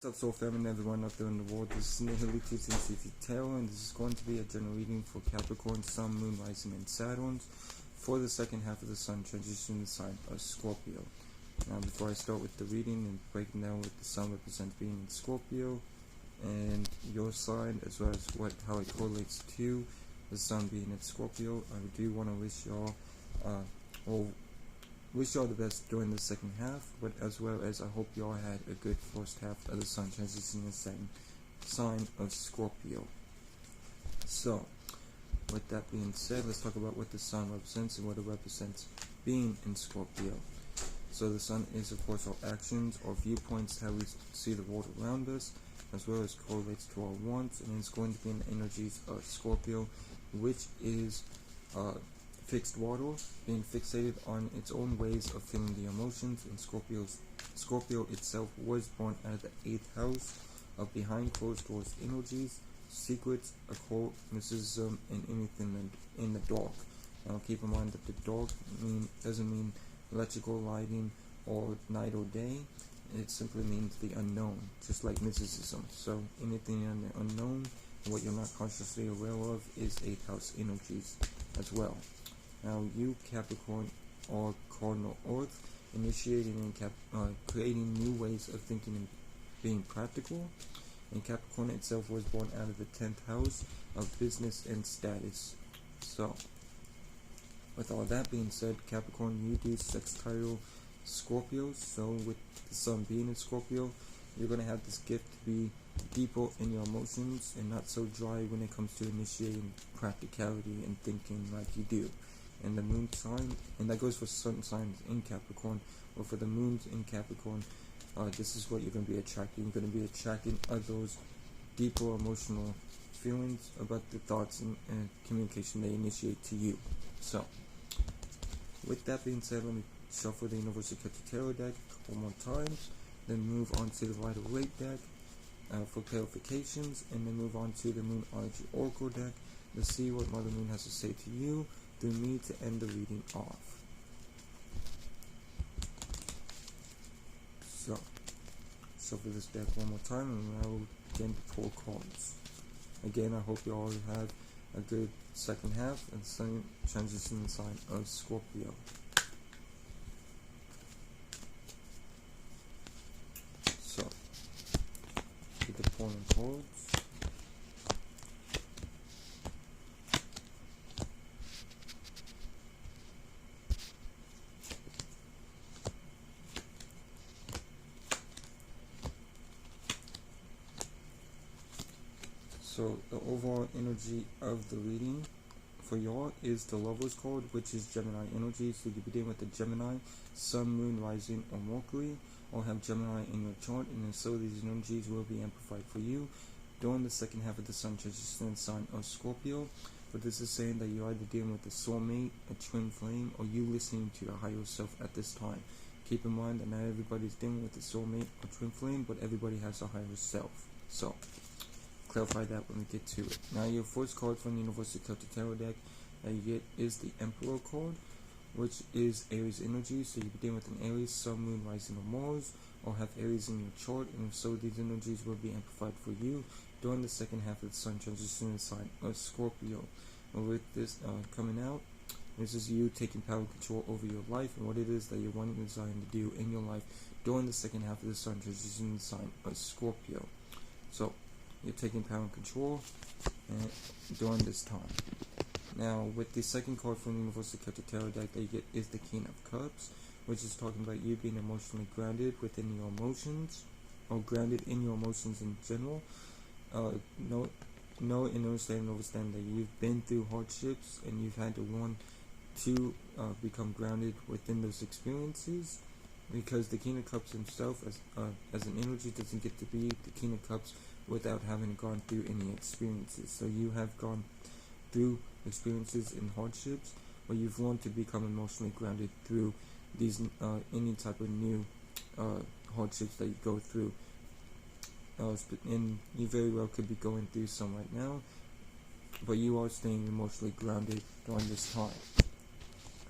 What's up, Soul Family and everyone out there in the world? This is Nihili Tarot, and this is going to be a general reading for Capricorn, Sun, Moon, Rising, and Saturn for the second half of the Sun transition in the sign of Scorpio. Now, before I start with the reading and breaking down what the Sun represents being in Scorpio and your sign, as well as how it correlates to the Sun being in Scorpio, I do want to wish y'all the best during the second half, but as well as I hope y'all had a good first half of the Sun transition in the second sign of Scorpio. So, with that being said, let's talk about what the Sun represents and what it represents being in Scorpio. So the Sun is, of course, our actions, our viewpoints, how we see the world around us, as well as correlates to our wants, and it's going to be in the energies of Scorpio, which is fixed water, being fixated on its own ways of feeling the emotions. And Scorpio itself was born out of the 8th house of behind closed doors energies, secrets, occult, mysticism, and anything in the dark. Now keep in mind that the dark doesn't mean electrical lighting or night or day. It simply means the unknown, just like mysticism. So anything in the unknown, what you're not consciously aware of, is 8th house energies as well. Now you, Capricorn, are cardinal Earth, initiating and creating new ways of thinking and being practical. And Capricorn itself was born out of the 10th house of business and status. So, with all that being said, Capricorn, you do sextile Scorpio. So with the Sun being in Scorpio, you're going to have this gift to be deeper in your emotions and not so dry when it comes to initiating practicality and thinking like you do. And the moon sign, and that goes for certain signs in Capricorn, or for the moons in Capricorn, this is what you're going to be attracting. You're going to be attracting those deeper emotional feelings about the thoughts and communication they initiate to you. So, with that being said, let me shuffle the Universal Tarot deck a couple more times, then move on to the Waite deck for clarifications, and then move on to the Moonology Oracle deck to see what Mother Moon has to say to you through me to end the reading off. So, shuffle this deck one more time and I will begin to pull cards. Again, I hope you all have a good second half and Sun transition sign of Scorpio. So, get the pulling cards. So the overall energy of the reading for y'all is the Lovers card, which is Gemini energy. So you begin with the Gemini, Sun, Moon, Rising, or Mercury, or have Gemini in your chart, and then so these energies will be amplified for you during the second half of the Sun transition sign of Scorpio. But this is saying that you're either dealing with a soulmate, a twin flame, or you listening to your higher self at this time. Keep in mind that not everybody's dealing with a soulmate or twin flame, but everybody has a higher self. So clarify that when we get to it. Now your first card from the Universal Tarot deck that you get is the Emperor card, which is Aries energy. So you begin with an Aries, Sun, Moon, Rising, or Mars, or have Aries in your chart, and if so, these energies will be amplified for you during the second half of the Sun transition sign of Scorpio. And with this coming out, this is you taking power and control over your life and what it is that you're wanting and desiring to do in your life during the second half of the Sun transition sign of Scorpio. So you're taking power and control during this time. Now, with the second card from the Universal Tarot deck that you get is the King of Cups, which is talking about you being emotionally grounded within your emotions, or grounded in your emotions in general. Know and understand that you've been through hardships and you've had to learn to become grounded within those experiences, because the King of Cups himself as an energy doesn't get to be the King of Cups without having gone through any experiences. So you have gone through experiences and hardships, but you've learned to become emotionally grounded through these any type of new hardships that you go through. And you very well could be going through some right now, but you are staying emotionally grounded during this time.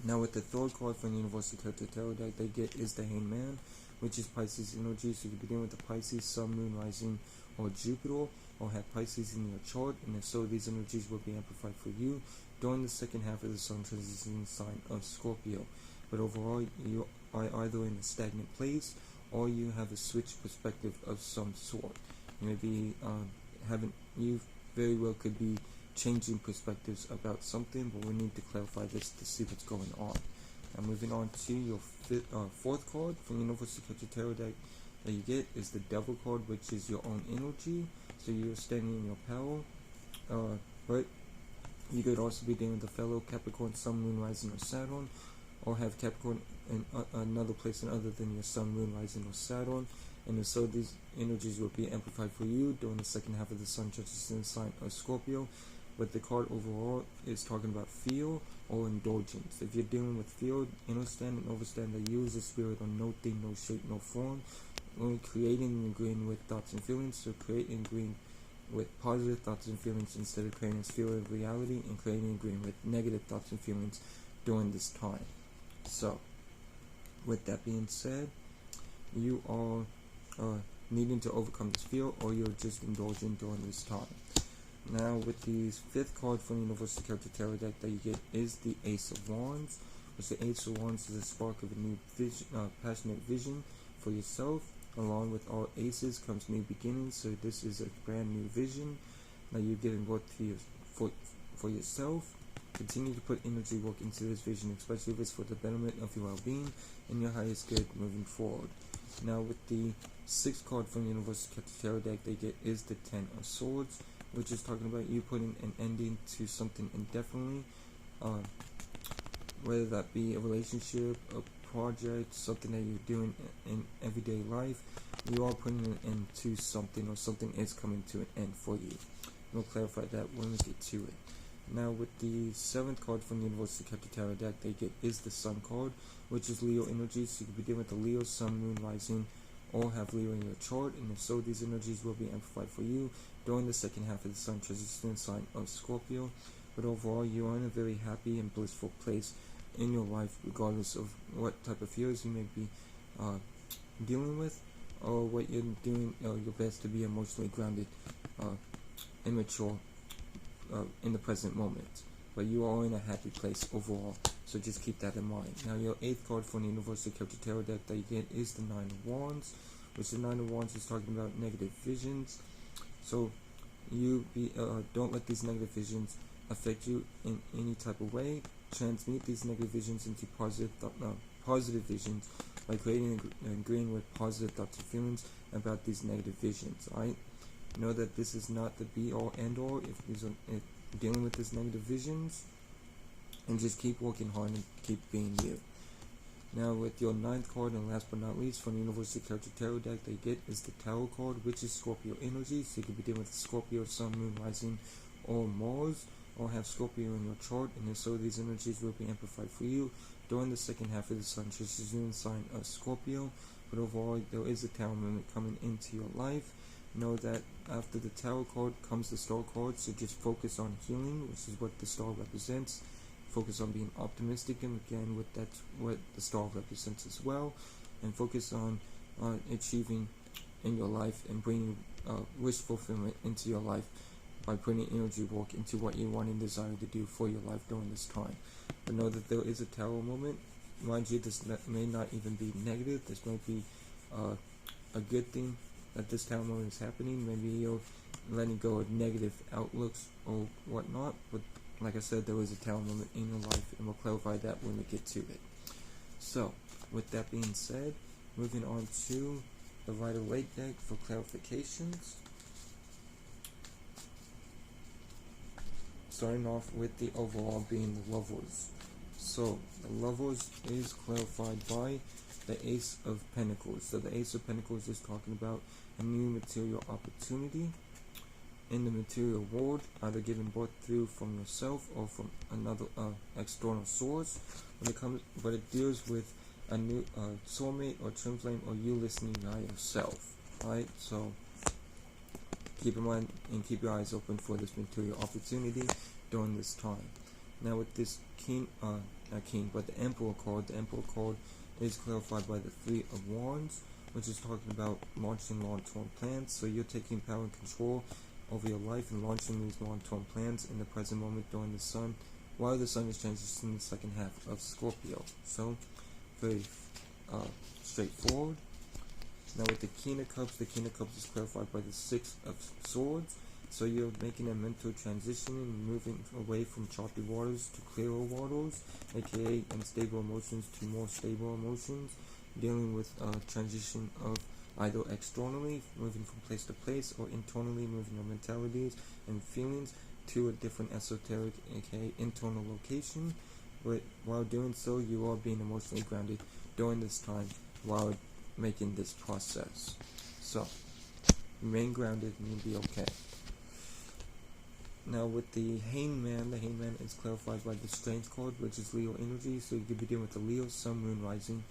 Now with the third card from the Universal Tarot deck they get is the Hangman, which is Pisces energy. So you begin with the Pisces, Sun, Moon, Rising, or Jupiter, or have Pisces in your chart, and if so, these energies will be amplified for you during the second half of the Sun transition sign of Scorpio. But overall, you are either in a stagnant place, or you have a switch perspective of some sort. You may be you very well could be changing perspectives about something, but we need to clarify this to see what's going on. Now moving on to your fourth card from the Universal Tarot deck that you get is the Devil card, which is your own energy. So you're standing in your power, but you could also be dealing with a fellow Capricorn, Sun, Moon, Rising, or Saturn, or have Capricorn in another place other than your Sun, Moon, Rising, or Saturn. And so these energies will be amplified for you during the second half of the Sun transition sign of Scorpio. But the card overall is talking about fear or indulgence. If you're dealing with fear, understand and overstand that you as a spirit are no thing, no shape, no form. Only creating and agreeing with thoughts and feelings. So create and agreeing with positive thoughts and feelings instead of creating a fear of reality, and creating and agreeing with negative thoughts and feelings during this time. So, with that being said, you are needing to overcome this fear, or you're just indulging during this time. Now, with the fifth card from the Universal Tarot deck that you get is the Ace of Wands, which the Ace of Wands is a spark of a new vision, passionate vision for yourself. Along with all aces comes new beginnings, so this is a brand new vision that you're getting work for yourself. Continue to put energy work into this vision, especially if it's for the betterment of your well-being and your highest good moving forward. Now, with the sixth card from the Universal Tarot deck they get is the Ten of Swords, which is talking about you putting an ending to something indefinitely, whether that be a relationship, a project, something that you're doing in everyday life. You are putting an end to something, or something is coming to an end for you. We'll clarify that when we get to it. Now, with the seventh card from the Universal Tarot deck they get is the Sun card, which is Leo energy. So you could be dealing with the Leo, Sun, Moon, Rising, or have Leo in your chart, and if so, these energies will be amplified for you during the second half of the Sun transition sign of Scorpio. But overall, you are in a very happy and blissful place in your life, regardless of what type of fears you may be dealing with, or what you're doing your best to be emotionally grounded, immature in the present moment. But you are in a happy place overall, so just keep that in mind. Now, your eighth card from the Universal Tarot deck that you get is the Nine of Wands, which the Nine of Wands is talking about negative visions. So you don't let these negative visions affect you in any type of way. Transmute these negative visions into positive visions by creating and agreeing with positive thoughts and feelings about these negative visions. Right? Know that this is not the be all end all if dealing with these negative visions, and just keep working hard and keep being you. Now, with your ninth card, and last but not least from the Universal Tarot deck that you get is the Tower card, which is Scorpio energy. So you could be dealing with Scorpio, Sun, Moon, Rising, or Mars, or have Scorpio in your chart, and if so, these energies will be amplified for you during the second half of the Sun transition sign of Scorpio. But overall, there is a Tower moment coming into your life. Know that after the Tower card comes the Star card, so just focus on healing, which is what the Star represents. Focus on being optimistic, and again, that's what the Star represents as well. And focus on achieving in your life and bringing wish fulfillment into your life by putting energy work into what you want and desire to do for your life during this time. But know that there is a Tower moment. Mind you, this may not even be negative. This might be a good thing that this Tower moment is happening. Maybe you're letting go of negative outlooks or whatnot. But like I said, there is a Tower moment in your life, and we'll clarify that when we get to it. So, with that being said, moving on to the Waite deck for clarifications. Starting off with the overall being the Lovers. So, the Lovers is clarified by the Ace of Pentacles. So, the Ace of Pentacles is talking about a new material opportunity in the material world, either given birth through from yourself or from another external source. But it deals with a new soulmate or twin flame, or you listening by yourself. Right? So, keep in mind and keep your eyes open for this material opportunity during this time. Now, with this but the Emperor card is clarified by the Three of Wands, which is talking about launching long-term plans. So you're taking power and control over your life and launching these long-term plans in the present moment during the sun, while the sun is transitioning the second half of Scorpio. So very straightforward. Now with the King of Cups is clarified by the Six of Swords. So you're making a mental transition and moving away from choppy waters to clearer waters, aka unstable emotions to more stable emotions, dealing with transition of either externally, moving from place to place, or internally, moving your mentalities and feelings to a different esoteric, aka internal location. But while doing so, you are being emotionally grounded during this time while making this process. So remain grounded and you'll be okay. Now with the Hangman is clarified by the Strength card, which is Leo energy. So you could be dealing with the Leo, Sun, Moon, Rising,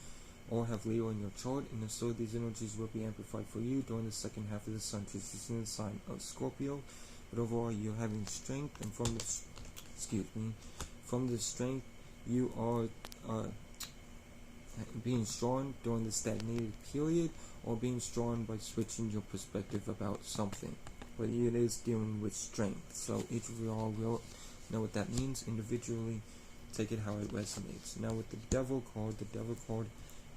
or have Leo in your chart, and so these energies will be amplified for you during the second half of the sun transition in the sign of Scorpio. But overall, you're having strength, and from the strength, you are being strong during the stagnated period, or being strong by switching your perspective about something. But it is dealing with strength. So each of you all will know what that means individually. Take it how it resonates. Now with the Devil card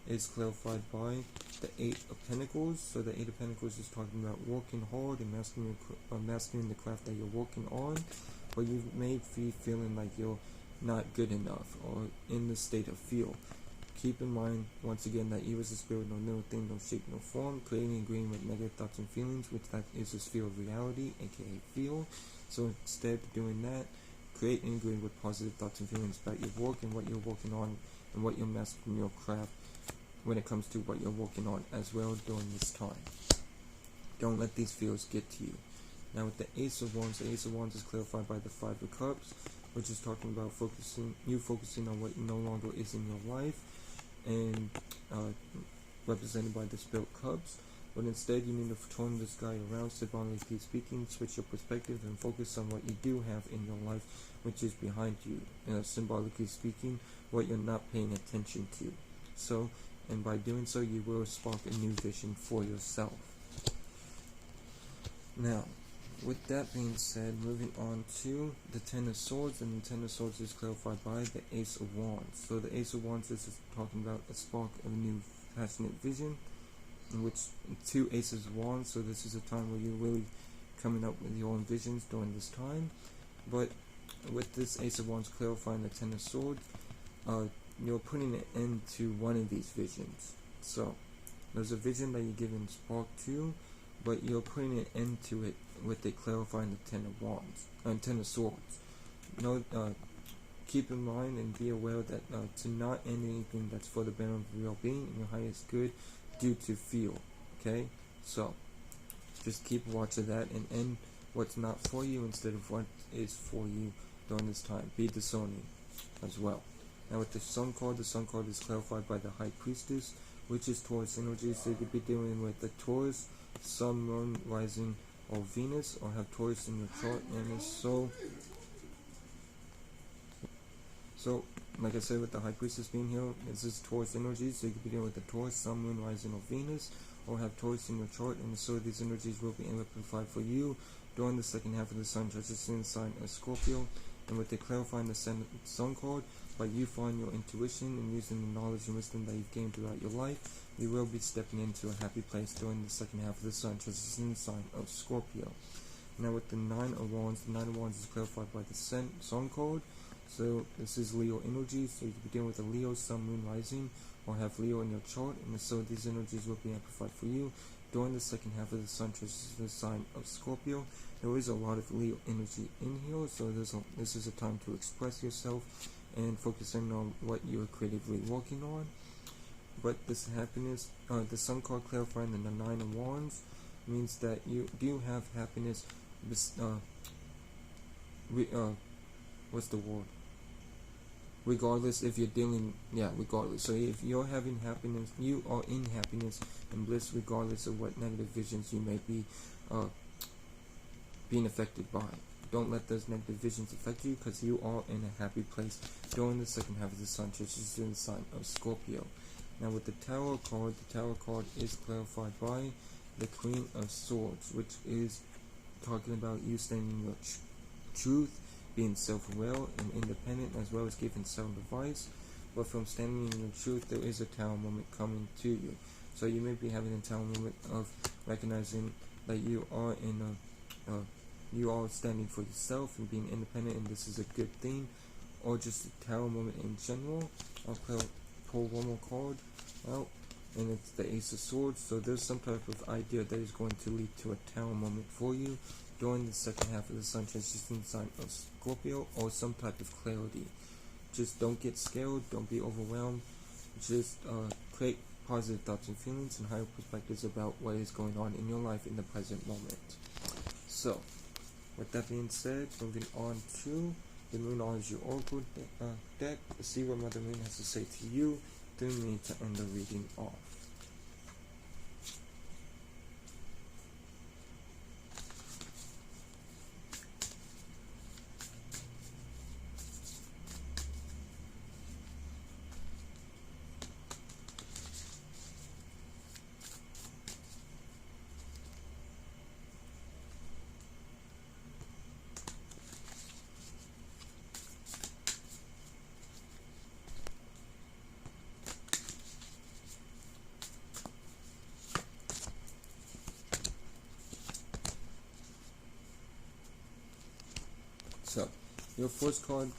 is clarified by the Eight of Pentacles. So the Eight of Pentacles is talking about working hard and mastering the craft that you're working on, but you may be feeling like you're not good enough or in the state of fear. Keep in mind, once again, that evil is a spirit, no new thing, no shape, no form, creating and agreeing with negative thoughts and feelings, which that is a sphere of reality, aka feel. So instead of doing that, create and agree with positive thoughts and feelings about your work and what you're working on and what you're mastering your craft when it comes to what you're working on as well during this time. Don't let these feels get to you. Now with the Ace of Wands is clarified by the Five of Cups, which is talking about focusing on what no longer is in your life, and represented by the Spirit Cups. But instead you need to turn this guy around, symbolically speaking, switch your perspective and focus on what you do have in your life, which is behind you, symbolically speaking, what you're not paying attention to. So, and by doing so, you will spark a new vision for yourself. Now, with that being said, moving on to the Ten of Swords, and the Ten of Swords is clarified by the Ace of Wands. So the Ace of Wands is talking about a spark of a new passionate vision, in which two Aces of Wands, so this is a time where you're really coming up with your own visions during this time. But with this Ace of Wands clarifying the Ten of Swords, you're putting an end to one of these visions. So there's a vision that you're giving spark to, but you're putting an end to it with it clarifying the Ten of Wands and Ten of Swords. Keep in mind and be aware that to not end anything that's for the benefit of your being and your highest good due to feel. Okay, so just keep watch of that and end what's not for you instead of what is for you during this time. Be discerning as well. Now with the Sun card is clarified by the High Priestess, which is Taurus energy. So you could be dealing with the Taurus, Sun, Moon, Rising, or Venus, or have Taurus in your chart. And so like I said, with the High Priestess being here, this is Taurus energy. So you could be dealing with the Taurus, Sun, Moon, Rising, or Venus, or have Taurus in your chart. And so these energies will be amplified for you during the second half of the Sun transition in the sign of Scorpio. And with the clarifying the Sun card, by you following your intuition and using the knowledge and wisdom that you've gained throughout your life, you will be stepping into a happy place during the second half of the Sun transition in the sign of Scorpio. Now with the Nine of Wands is clarified by the Sun card. So this is Leo energy, so you could be dealing with a Leo, Sun, Moon, Rising, or have Leo in your chart, and so these energies will be amplified for you during the second half of the Sun transition in the sign of Scorpio. There is a lot of Leo energy in here, so this is a time to express yourself and focusing on what you're creatively working on. But this happiness, the Sun card clarifying the Nine of Wands, means that you do have happiness. What's the word? Regardless if you're dealing, regardless. So if you're having happiness, you are in happiness and bliss, regardless of what negative visions you may be being affected by. Don't let those negative visions affect you, because you are in a happy place during the second half of the Sun transition in the sign of Scorpio. Now with the Tower card is clarified by the Queen of Swords, which is talking about you standing your truth, being self-aware and independent, as well as giving sound advice. But from standing in your truth, there is a Tower moment coming to you. So you may be having a Tower moment of recognizing that you are you are standing for yourself and being independent, and this is a good thing, or just a Tower moment in general. I'll pull one more card out, and it's the Ace of Swords. So there's some type of idea that is going to lead to a Tower moment for you during the second half of the Sun transition sign of Scorpio, or some type of clarity. Just don't get scared, don't be overwhelmed, just create positive thoughts and feelings and higher perspectives about what is going on in your life in the present moment. So, with that being said, moving on to the Moonology Oracle deck, to see what Mother Moon has to say to you through me to end the reading off. So, your first card,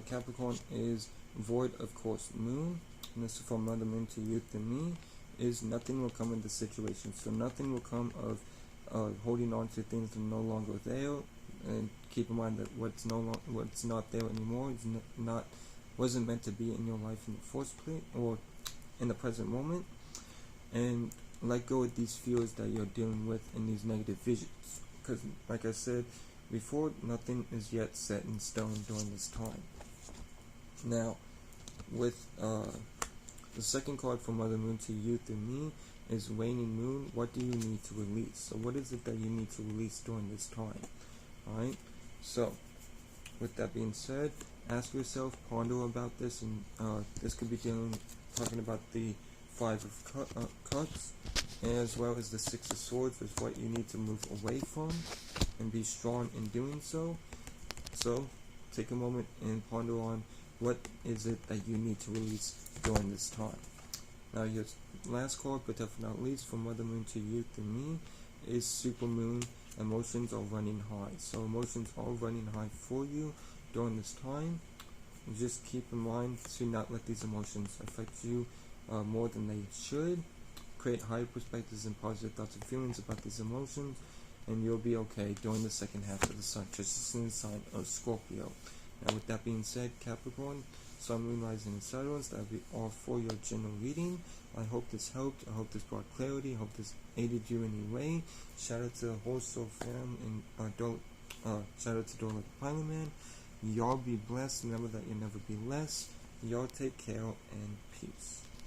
Capricorn, is void of course Moon, and this is from Mother Moon to you through me, is nothing will come in the situation. So nothing will come of holding on to things that are no longer there, and keep in mind that what's not there anymore is wasn't meant to be in your life in the first place or in the present moment, and let go of these fears that you're dealing with and these negative visions, because like I said before, nothing is yet set in stone during this time. Now, with the second card from Mother Moon to you through me is Waning Moon. What do you need to release? So what is it that you need to release during this time? Alright, so with that being said, ask yourself, ponder about this, and this could be talking about the Five of Cups, as well as the Six of Swords, is what you need to move away from and be strong in doing so. So take a moment and ponder on what is it that you need to release during this time. Now your last card, but definitely not least, from Mother Moon to you through me, is Super Moon. Emotions are running high. So emotions are running high for you during this time. Just keep in mind to not let these emotions affect you more than they should. Create higher perspectives and positive thoughts and feelings about these emotions, and you'll be okay during the second half of the Sun transition sign of Scorpio. Now with that being said, Capricorn, Sun, Moon, Rising, and Saturn, that will be all for your general reading. I hope this helped. I hope this brought clarity. I hope this aided you in any way. Shout out to the whole Soul fam, and shout out to Dora the Pilot Man. Y'all be blessed. Remember that you'll never be less. Y'all take care and peace.